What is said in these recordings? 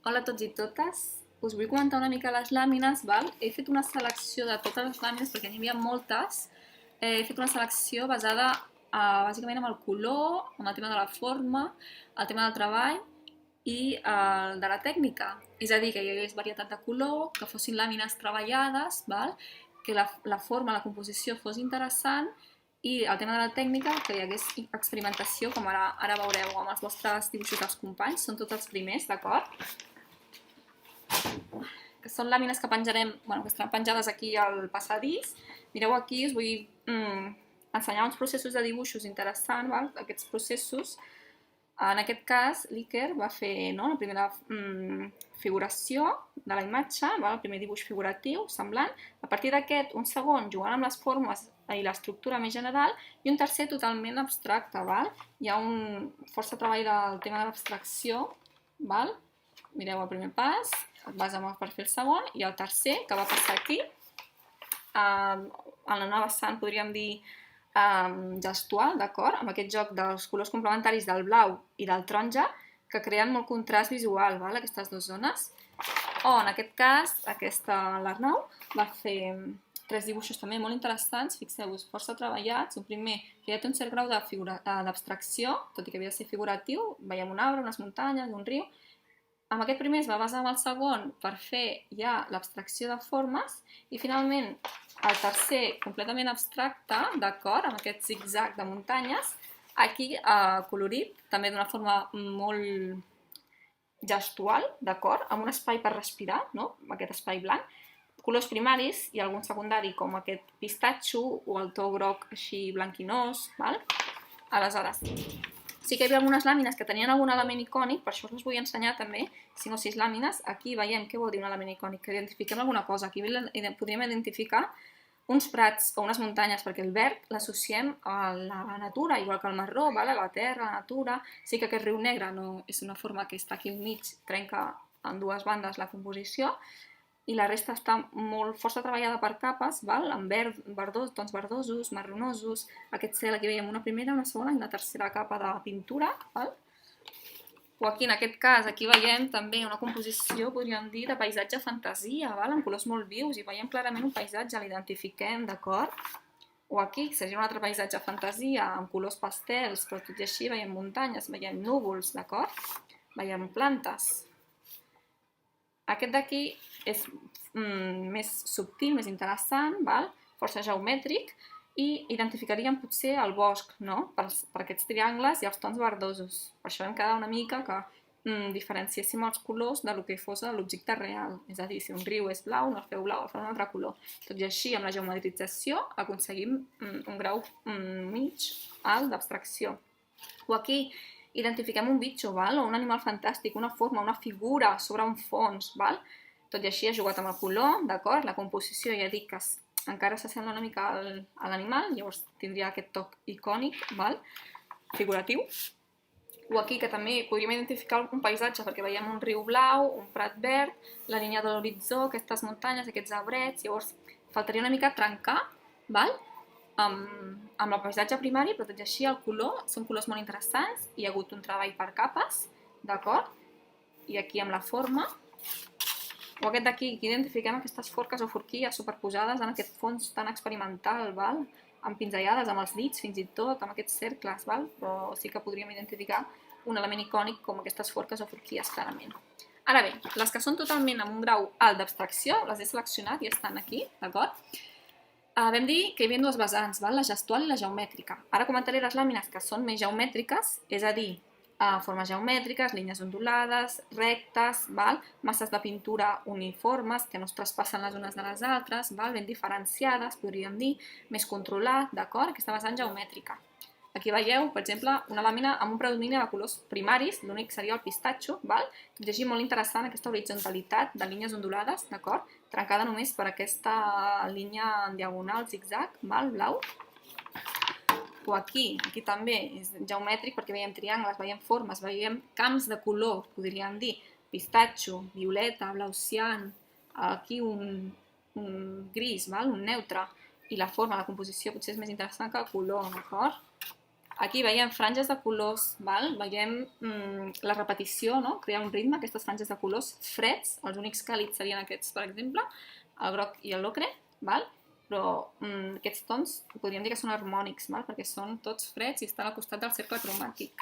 Hola a tots i totes. Us vull comentar una mica les làmines, val? He fet una selecció de totes les làmines perquè n'hi havia moltes. He fet una selecció basada bàsicament en el color, en el tema de la forma, el tema del treball i de la tècnica. És a dir, que hi hagués varietat de color, que fossin làmines treballades, val? Que la forma, la composició fos interessant i el tema de la tècnica, que hi hagués experimentació, com ara veureu amb els vostres dibuixos dels companys, són tots els primers, d'acord? Que són làmines que penjarem, que estan penjades aquí al passadís. Mireu aquí, us vull ensenyar uns processos de dibuixos interessants, val? Aquests processos, en aquest cas, l'Iker va fer la primera figuració de la imatge, val? El primer dibuix figuratiu, semblant. A partir d'aquest, un segon jugant amb les formes i l'estructura més general, i un tercer totalment abstracte. Val? Hi ha força treball del tema de l'abstracció. Mireu el primer pas, et basa per fer el segon, i el tercer, que va passar aquí, en la nova vessant, podríem dir, gestual, d'acord? Amb aquest joc dels colors complementaris del blau i del taronja, que creen molt contrast visual, aquestes dues zones. O, en aquest cas, l'Arnau va fer tres dibuixos també molt interessants, fixeu-vos, força treballats. Un primer, que ja té un cert grau d'abstracció, tot i que havia de ser figuratiu. Veiem un arbre, unes muntanyes, un riu. Amb aquest primer es va basar en el segon per fer ja l'abstracció de formes i finalment el tercer completament abstracte, d'acord, amb aquest zig-zag de muntanyes, aquí colorit, també d'una forma molt gestual, d'acord, amb un espai per respirar, no? Aquest espai blanc, colors primaris i algun secundari com aquest pistatxo o el to groc així blanquinós, val? Aleshores, sí que hi havia algunes làmines que tenien algun element icònic, per això us vull ensenyar també 5 o 6 làmines. Aquí veiem què vol dir un element icònic, que identifiquem alguna cosa. Aquí podríem identificar uns prats o unes muntanyes, perquè el verd l'associem a la natura, igual que el marró, a la terra, a la natura. Sí que aquest riu negre no és una forma que està aquí al mig, trenca en dues bandes la composició, i la resta està força treballada per capes, amb tons verdosos, marronosos, aquest cel aquí veiem una primera, una segona i una tercera capa de pintura. O aquí, en aquest cas, aquí veiem també una composició, podríem dir, de paisatge fantasia, amb colors molt vius, i veiem clarament un paisatge, l'identifiquem, d'acord? O aquí seria un altre paisatge fantasia, amb colors pastels, però tot i així veiem muntanyes, veiem núvols, d'acord? Veiem plantes. Aquest d'aquí és més subtil, més interessant, força geomètric, i identificaríem potser el bosc, per aquests triangles i els tons verdosos. Per això vam quedar una mica que diferenciéssim els colors del que fos l'objecte real. És a dir, si un riu és blau, no el feu blau, el feu un altre color. Tot i així, amb la geometrització, aconseguim un grau mig alt d'abstracció. O aquí identifiquem un bitxo, o un animal fantàstic, una forma, una figura sobre un fons. Tot i així, he jugat amb el color, d'acord? La composició, ja dic que encara s'assembla una mica a l'animal, llavors tindria aquest toc icònic, figuratiu. O aquí, que també podríem identificar un paisatge, perquè veiem un riu blau, un prat verd, la línia de l'horitzó, aquestes muntanyes, aquests arbrets, llavors faltaria una mica trencar, amb el paisatge primari, però tot i així el color són colors molt interessants, hi ha hagut un treball per capes, d'acord? I aquí amb la forma, o aquest d'aquí, que identifiquem aquestes forques o forquilles superposades en aquest fons tan experimental, amb pinzellades, amb els dits fins i tot, amb aquests cercles, però sí que podríem identificar un element icònic com aquestes forques o forquilles clarament. Ara bé, les que són totalment amb un grau alt d'abstracció, les he seleccionat i estan aquí, d'acord? Vam dir que hi havia dues vessants, la gestual i la geomètrica. Ara comentaré les làmines que són més geomètriques, és a dir, formes geomètriques, línies ondulades, rectes, masses de pintura uniformes que no es traspassen les unes de les altres, ben diferenciades, podríem dir, més controlat, d'acord? Aquesta vessant geomètrica. Aquí veieu, per exemple, una làmina amb un predomini de colors primaris, l'únic seria el pistatxo, tot i així molt interessant aquesta horitzontalitat de línies ondulades, d'acord? Trencada només per aquesta línia en diagonal, zig-zag, blau. O aquí també és geomètric perquè veiem triangles, veiem formes, veiem camps de color, podríem dir, pistatxo, violeta, blau cian, aquí un gris, un neutre, i la forma, la composició potser és més interessant que el color, d'acord? Aquí veiem franges de colors, veiem la repetició, crear un ritme, aquestes franges de colors freds, els únics càlids serien aquests, per exemple, el groc i l'ocre, però aquests tons podríem dir que són harmònics, perquè són tots freds i estan al costat del cercle cromàtic.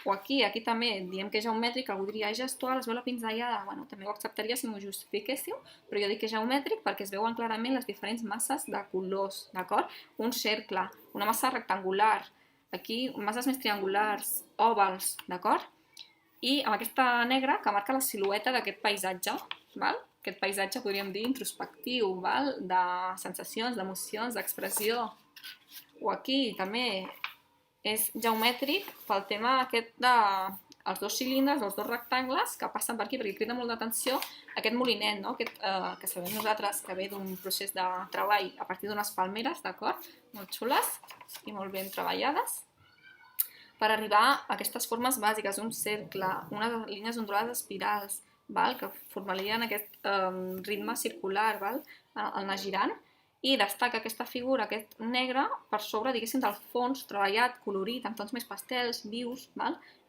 O aquí també diem que és geomètric, algú diria gestual, es veu la pinzellada, també ho acceptaria si m'ho justifiquéssiu, però jo dic que és geomètric perquè es veuen clarament les diferents masses de colors, d'acord? Un cercle, una massa rectangular, aquí masses més triangulars, òvals, d'acord? I amb aquesta negra que marca la silueta d'aquest paisatge, aquest paisatge podríem dir introspectiu, de sensacions, d'emocions, d'expressió. O aquí també és geomètric pel tema aquest dels dos cilindres, dels dos rectangles que passen per aquí, perquè crida molt d'atenció aquest molinet, que sabem nosaltres que ve d'un procés de treball a partir d'unes palmeres, d'acord? Molt xules i molt ben treballades, per arribar a aquestes formes bàsiques, un cercle, unes línies ondulades espirals, que formalien aquest ritme circular, anar girant, i destaca aquesta figura, aquest negre, per sobre, diguéssim, del fons treballat, colorit, amb tons més pastels, vius,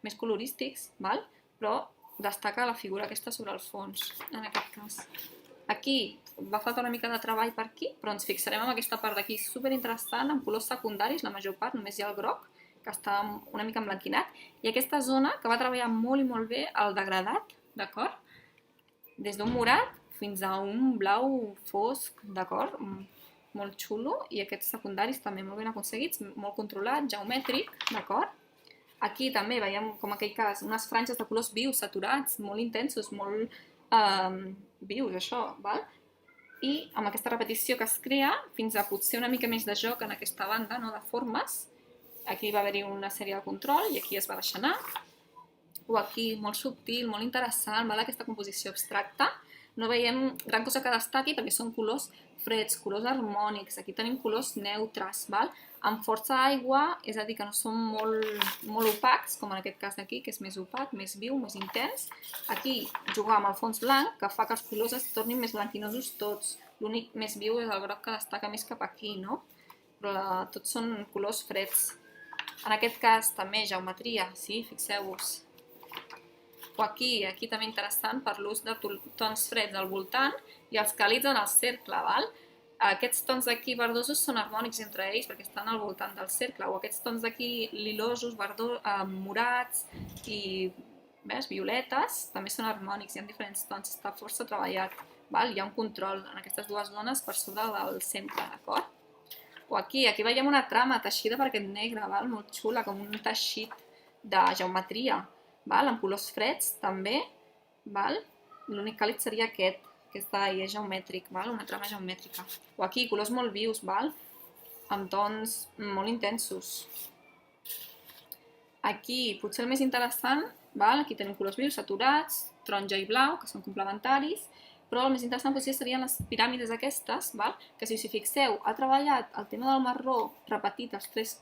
més colorístics, però destaca la figura aquesta sobre el fons, en aquest cas. Aquí va faltar una mica de treball per aquí, però ens fixarem en aquesta part d'aquí superinteressant, amb colors secundaris, la major part, només hi ha el groc, que està una mica emblanquinat, i aquesta zona que va treballar molt i molt bé el degradat, d'acord? Des d'un morat fins a un blau fosc, d'acord? Molt xulo, i aquests secundaris també molt ben aconseguits, molt controlat, geomètric, d'acord? Aquí també veiem, com en aquell cas, unes franges de colors vius, saturats, molt intensos, molt vius, això, I amb aquesta repetició que es crea, fins a potser una mica més de joc en aquesta banda, de formes. Aquí va haver-hi una sèrie de control i aquí es va deixar anar. O aquí, molt subtil, molt interessant, aquesta composició abstracta. No veiem gran cosa que destaqui perquè són colors freds, colors harmònics. Aquí tenim colors neutres, amb força aigua, és a dir, que no són molt opacs, com en aquest cas d'aquí, que és més opac, més viu, més intens. Aquí jugar amb el fons blanc, que fa que els colors es tornin més blanquinosos tots. L'únic més viu és el groc que destaca més cap aquí, però tots són colors freds. En aquest cas també geometria, sí, fixeu-vos. O aquí també interessant per l'ús de tons freds al voltant i els càlids en el cercle, Aquests tons d'aquí verdosos són harmònics entre ells perquè estan al voltant del cercle, o aquests tons d'aquí lilosos, morats i violetes també són harmònics, hi ha diferents tons, està força treballat, hi ha un control en aquestes dues zones per sobre del centre, d'acord? O aquí veiem una trama teixida per aquest negre, molt xula, com un teixit de geometria, amb colors freds també, l'únic càlid seria aquest, que és geomètric, una trama geomètrica. O aquí colors molt vius, amb tons molt intensos. Aquí potser el més interessant, aquí tenim colors vius, saturats, taronja i blau, que són complementaris, però el més interessant potser serien les piràmides aquestes, que si us hi fixeu, ha treballat el tema del marró repetit, aquests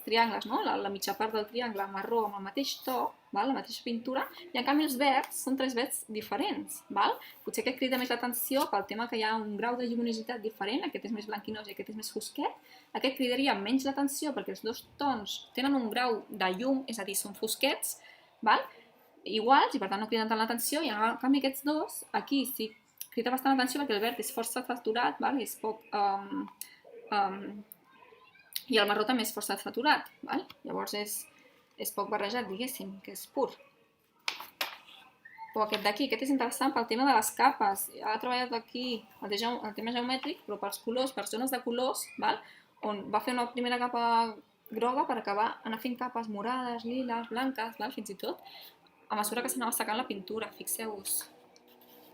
triangles, la mitja part del triangle marró amb el mateix to, la mateixa pintura, i en canvi els verds són tres verds diferents. Potser aquest crida més l'atenció pel tema que hi ha un grau de lluminositat diferent, aquest és més blanquinós i aquest és més fosquet, aquest cridaria menys l'atenció perquè els dos tons tenen un grau de llum, és a dir, són fosquets, iguals, i per tant no criden tant l'atenció, i en canvi aquests dos, aquí sí crida bastant l'atenció perquè el verd és força saturat, és poc... i el marró també és força saturat, llavors és poc barrejat, diguéssim, que és pur. O aquest d'aquí, aquest és interessant pel tema de les capes, ha treballat aquí el tema geomètric, però pels colors, per zones de colors, on va fer una primera capa groga per acabar anar fent capes morades, liles, blanques, fins i tot, a mesura que s'anava assecant la pintura, fixeu-vos.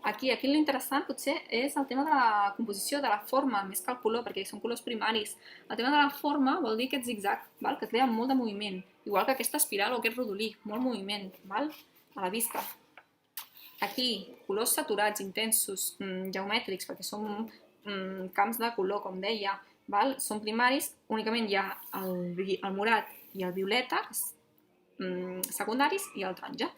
Aquí l'interessant potser és el tema de la composició, de la forma, més que el color, perquè són colors primaris. El tema de la forma vol dir aquest zigzag, que crea molt de moviment, igual que aquesta espiral o aquest rodolí, molt moviment, a la vista. Aquí, colors saturats, intensos, geomètrics, perquè són camps de color, com deia, són primaris, únicament hi ha el morat i el violeta, secundaris, i el taronja.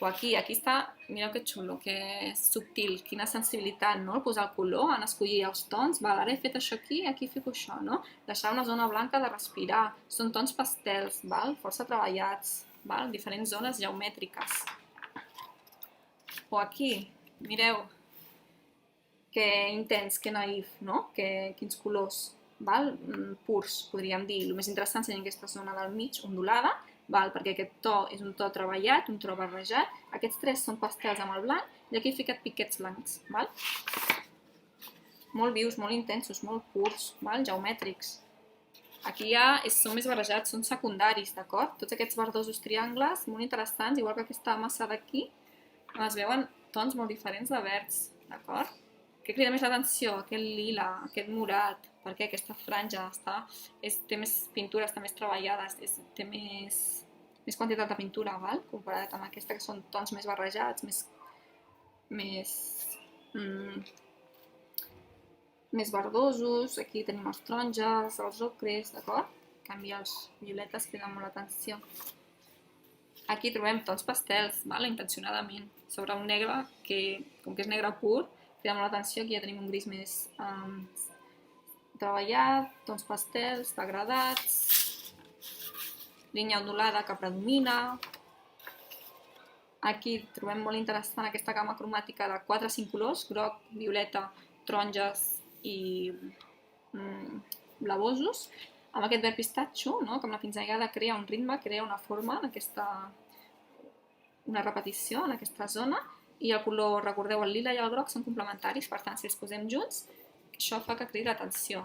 O aquí està, mireu que xulo, que és subtil, quina sensibilitat, no? El posar el color, en escollir els tons, val, ara he fet això aquí fico això, no? Deixar una zona blanca de respirar, són tons pastels, val? Força treballats, val? Diferents zones geomètriques. O aquí, mireu, que intens, que naïf, no? Quins colors, val? Purs, podríem dir. El més interessant seria aquesta zona del mig, ondulada, val? Perquè aquest to és un to treballat, un to barrejat. Aquests tres són pastels amb el blanc i aquí he ficat piquets blancs. Val? Molt vius, molt intensos, molt purs, val? Geomètrics. Aquí ja són més barrejats, són secundaris, d'acord? Tots aquests verdosos triangles, molt interessants, igual que aquesta massa d'aquí, es veuen tons molt diferents de verds, d'acord? Què crida més l'atenció? Aquest lila, aquest morat, perquè aquesta franja té més pintura, està més treballada, té més quantitat de pintura, val? Comparat amb aquesta, que són tons més barrejats, més verdosos. Aquí tenim els taronges, els ocres, d'acord? En canvi, els violetes criden molt l'atenció. Aquí trobem tons pastels, val? Intencionadament, sobre un negre que, com que és negre pur, crida molt l'atenció. Aquí ja tenim un gris més treballat, tons pastels, degradats, línia ondulada que predomina. Aquí trobem molt interessant aquesta gamma cromàtica de 4 o 5 colors, groc, violeta, taronges i blavosos, amb aquest verd pistatxo, no? Que amb la pinzellada crea un ritme, crea una forma, una repetició en aquesta zona, i el color, recordeu, el lila i el groc són complementaris, per tant, si els posem junts, això fa que cridi l'atenció.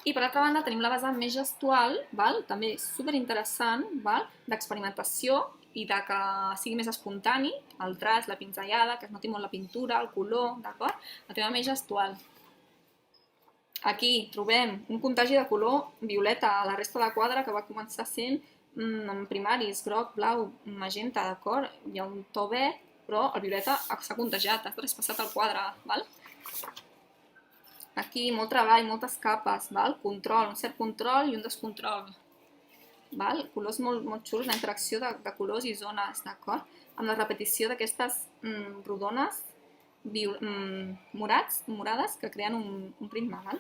I per altra banda tenim la vessant més gestual, també superinteressant, d'experimentació i de que sigui més espontani, el traç, la pinzellada, que es noti molt la pintura, el color, d'acord? El tema més gestual. Aquí trobem un contagi de color violeta a la resta de quadre que va començar sent primaris, groc, blau, magenta, d'acord? Hi ha un to verd, però el violeta s'ha contagiat, ha traspassat el quadre, val? Aquí molt treball, moltes capes, val? Control, un cert control i un descontrol. Val? Colors molt xulos, la interacció de colors i zones, d'acord? Amb la repetició d'aquestes rodones morades que creen un ritme, val?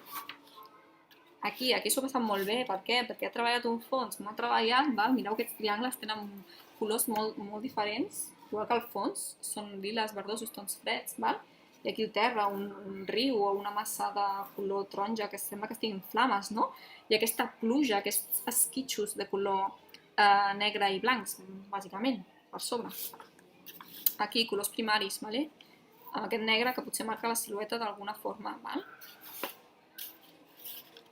Aquí s'ho ha passat molt bé, per què? Perquè ha treballat un fons molt treballat, val? Mireu aquests triangles tenen colors molt diferents, igual que el fons, són liles, verdosos, tons freds, val? I aquí al terra un riu o una massa de color taronja que sembla que estiguin flames, no? I aquesta pluja, aquests esquitxos de color negre i blancs, bàsicament, per sobre. Aquí colors primaris, vale? Amb aquest negre que potser marca la silueta d'alguna forma, val?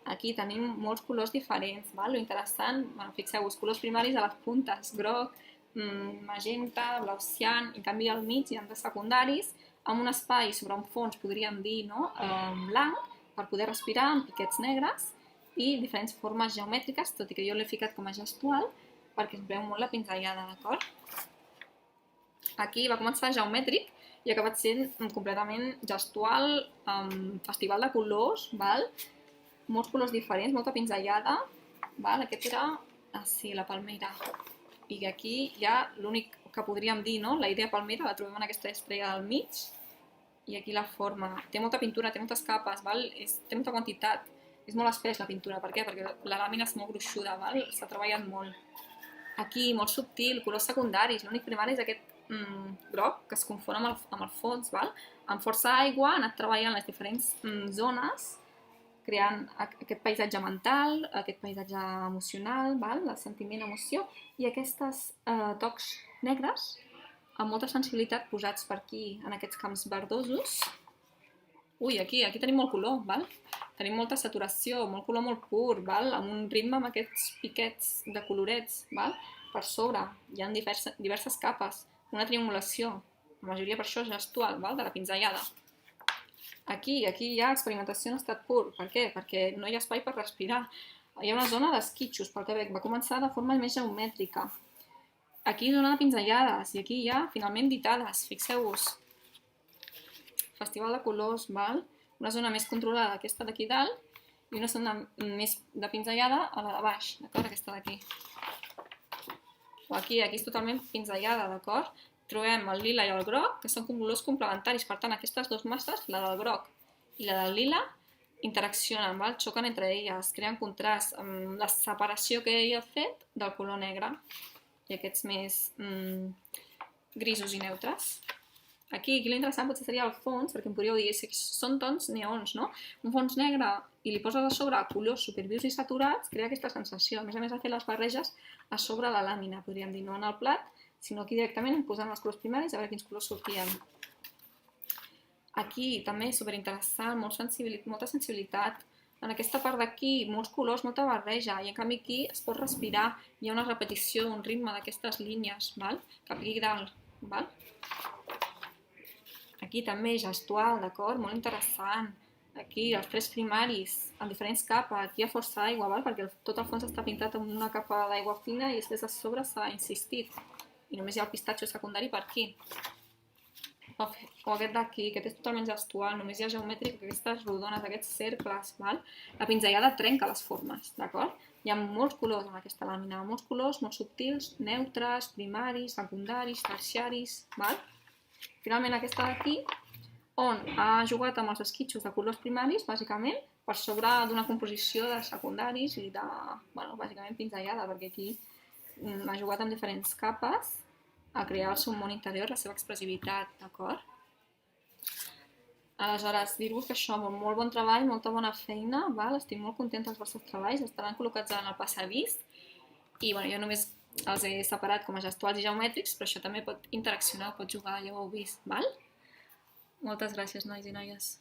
Aquí tenim molts colors diferents, val? Lo interessant, fixeu-vos, colors primaris a les puntes, groc, magenta, blau cian, en canvi al mig hi ha de secundaris, amb un espai sobre un fons, podríem dir, blanc, per poder respirar, amb piquets negres, i diferents formes geomètriques, tot i que jo l'he ficat com a gestual, perquè es veu molt la pinzellada, d'acord? Aquí va començar geomètric i ha acabat sent completament gestual, festival de colors, val? Molts colors diferents, molta pinzellada, val? Aquest era, la palmera. I aquí ja l'únic que podríem dir, no? La idea palmera la trobem en aquesta estrella del mig, i aquí la forma. Té molta pintura, té moltes capes, val? Té molta quantitat. És molt espès la pintura, per què? Perquè la làmina és molt gruixuda, val? S'ha treballat molt. Aquí, molt subtil, colors secundaris. L'únic primari és aquest groc que es confon amb el fons, val? Amb força aigua ha anat treballant les diferents zones, creant aquest paisatge mental, aquest paisatge emocional, val? El sentiment, emoció, i aquests tocs negres amb molta sensibilitat posats per aquí, en aquests camps verdosos. Ui, aquí tenim molt color, val? Tenim molta saturació, molt color molt pur, val? Amb un ritme amb aquests piquets de colorets, val? Per sobre hi ha diverses capes, una triangulació, la majoria per això gestual, val? De la pinzellada. Aquí hi ha experimentació en estat pur. Per què? Perquè no hi ha espai per respirar. Hi ha una zona d'esquitxos, pel que veig. Va començar de forma més geomètrica. Aquí zona de pinzellades i aquí hi ha finalment ditades, fixeu-vos. Festival de colors, val? Una zona més controlada, aquesta d'aquí dalt, i una zona més de pinzellada a la de baix, d'acord? Aquesta d'aquí. o aquí és totalment pinzellada, d'acord? Trobem el lila i el groc, que són colors complementaris, per tant, aquestes dues masses, la del groc i la del lila, interaccionen, xoquen entre elles, creen contrast, amb la separació que ell ha fet del color negre i aquests més grisos i neutres. Aquí l'interessant potser seria el fons, perquè em podríeu dir si són tons neons, no? Un fons negre i li poses a sobre colors supervius i saturats, crea aquesta sensació. A més, de fer les barreges a sobre la làmina, podríem dir, no en el plat, sinó aquí directament posant els colors primaris a veure quins colors sortien. Aquí també superinteressant, molta sensibilitat. En aquesta part d'aquí, molts colors, molta barreja, i en canvi aquí es pot respirar, hi ha una repetició, un ritme d'aquestes línies, cap aquí dalt. Aquí també gestual, d'acord? Molt interessant. Aquí els trets primaris, en diferents capes, aquí hi ha força aigua, perquè tot el fons està pintat amb una capa d'aigua fina i després a sobre s'ha insistit. I només hi ha el pistatxo secundari per aquí. O aquest d'aquí, aquest és totalment gestual, només hi ha geomètric, aquestes rodones, aquests cercles, La pinzellada trenca les formes, d'acord? Hi ha molts colors en aquesta làmina, molts colors molt subtils, neutres, primaris, secundaris, terciaris, Finalment aquesta d'aquí, on ha jugat amb els esquitxos de colors primaris, bàsicament, per sobre d'una composició de secundaris i de, bàsicament pinzellada, perquè aquí ha jugat amb diferents capes a crear el seu món interior, la seva expressivitat, d'acord? Aleshores, dir-vos que això, molt bon treball, molta bona feina, estic molt contenta dels vostres treballs, estaran col·locats en el passadís i jo només els he separat com a gestuals i geomètrics, però això també pot interaccionar, pot jugar, ja ho heu vist, Moltes gràcies, nois i noies.